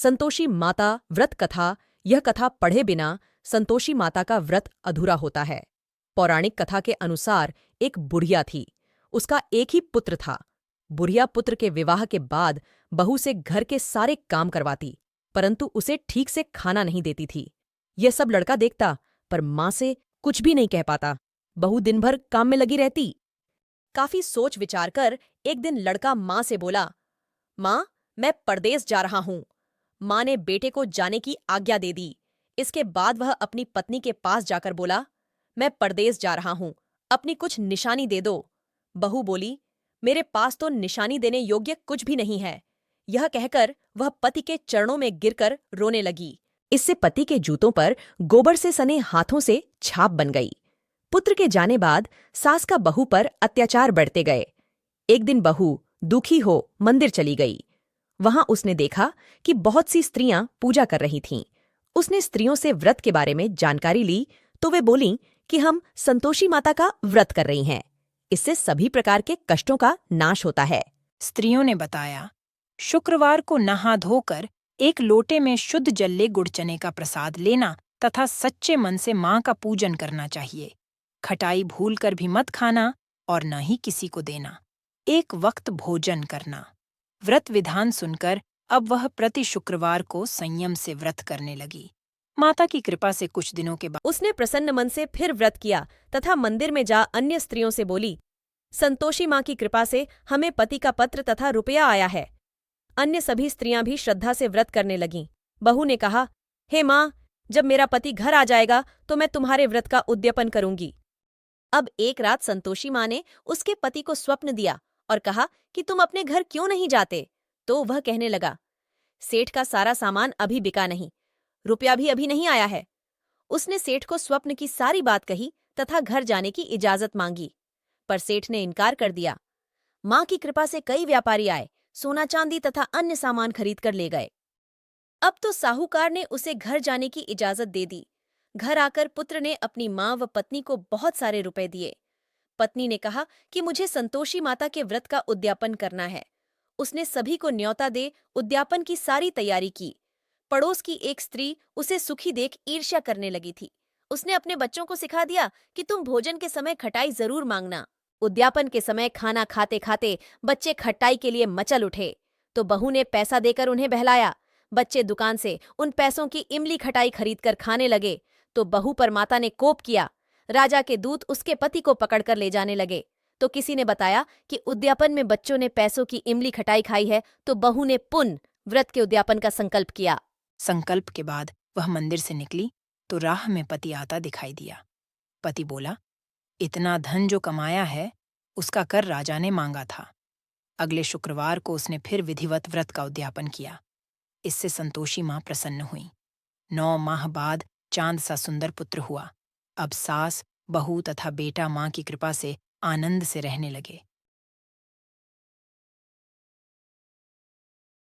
संतोषी माता व्रत कथा। यह कथा पढ़े बिना संतोषी माता का व्रत अधूरा होता है। पौराणिक कथा के अनुसार एक बुढ़िया थी। उसका एक ही पुत्र था। बुढ़िया पुत्र के विवाह के बाद बहू से घर के सारे काम करवाती, परंतु उसे ठीक से खाना नहीं देती थी। यह सब लड़का देखता, पर माँ से कुछ भी नहीं कह पाता। बहू दिन भर काम में लगी रहती। काफी सोच विचार कर एक दिन लड़का माँ से बोला, माँ, मैं परदेस जा रहा हूँ। माँ ने बेटे को जाने की आज्ञा दे दी। इसके बाद वह अपनी पत्नी के पास जाकर बोला, मैं परदेस जा रहा हूँ, अपनी कुछ निशानी दे दो। बहू बोली, मेरे पास तो निशानी देने योग्य कुछ भी नहीं है। यह कहकर वह पति के चरणों में गिरकर रोने लगी। इससे पति के जूतों पर गोबर से सने हाथों से छाप बन गई। पुत्र के जाने बाद सास का बहू पर अत्याचार बढ़ते गए। एक दिन बहू दुखी हो मंदिर चली गई। वहां उसने देखा कि बहुत सी स्त्रियां पूजा कर रही थीं। उसने स्त्रियों से व्रत के बारे में जानकारी ली तो वे बोलीं कि हम संतोषी माता का व्रत कर रही हैं। इससे सभी प्रकार के कष्टों का नाश होता है। स्त्रियों ने बताया, शुक्रवार को नहा धोकर एक लोटे में शुद्ध जल ले गुड़ चने का प्रसाद लेना तथा सच्चे मन से माँ का पूजन करना चाहिए। खटाई भूलकर भी मत खाना और न ही किसी को देना। एक वक्त भोजन करना। व्रत विधान सुनकर अब वह प्रति शुक्रवार को संयम से व्रत करने लगी। माता की कृपा से कुछ दिनों के बाद उसने प्रसन्न मन से फिर व्रत किया तथा मंदिर में जा अन्य स्त्रियों से बोली, संतोषी माँ की कृपा से हमें पति का पत्र तथा रुपया आया है। अन्य सभी स्त्रियां भी श्रद्धा से व्रत करने लगीं। बहू ने कहा, हे माँ, जब मेरा पति घर आ जाएगा तो मैं तुम्हारे व्रत का उद्यापन करूंगी। अब एक रात संतोषी माँ ने उसके पति को स्वप्न दिया और कहा कि तुम अपने घर क्यों नहीं जाते। तो वह कहने लगा, सेठ का सारा सामान अभी बिका नहीं, रुपया भी अभी नहीं आया है। उसने सेठ को स्वप्न की सारी बात कही तथा घर जाने की इजाजत मांगी, पर सेठ ने इनकार कर दिया। माँ की कृपा से कई व्यापारी आए, सोना चांदी तथा अन्य सामान खरीद कर ले गए। अब तो साहूकार ने उसे घर जाने की इजाजत दे दी। घर आकर पुत्र ने अपनी माँ व पत्नी को बहुत सारे रुपए दिए। पत्नी ने कहा कि मुझे संतोषी माता के व्रत का उद्यापन करना है। उसने सभी को न्योता दे उद्यापन की सारी तैयारी की। पड़ोस की एक स्त्री उसे सुखी देख ईर्ष्या करने लगी थी। उसने अपने बच्चों को सिखा दिया कि तुम भोजन के समय खटाई जरूर मांगना। उद्यापन के समय खाना खाते खाते बच्चे खटाई के लिए मचल उठे, तो बहू ने पैसा देकर उन्हें बहलाया। बच्चे दुकान से उन पैसों की इमली खटाई खरीदकर खाने लगे, तो बहू पर माता ने कोप किया। राजा के दूत उसके पति को पकड़कर ले जाने लगे, तो किसी ने बताया कि उद्यापन में बच्चों ने पैसों की इमली खटाई खाई है, तो बहू ने पुनः व्रत के उद्यापन का संकल्प किया। संकल्प के बाद वह मंदिर से निकली तो राह में पति आता दिखाई दिया। पति बोला, इतना धन जो कमाया है उसका कर राजा ने मांगा था। अगले शुक्रवार को उसने फिर विधिवत व्रत का उद्यापन किया। इससे संतोषी माँ प्रसन्न हुई। 9 माह बाद चांद सा सुंदर पुत्र हुआ। अब सास, बहू तथा बेटा माँ की कृपा से आनंद से रहने लगे।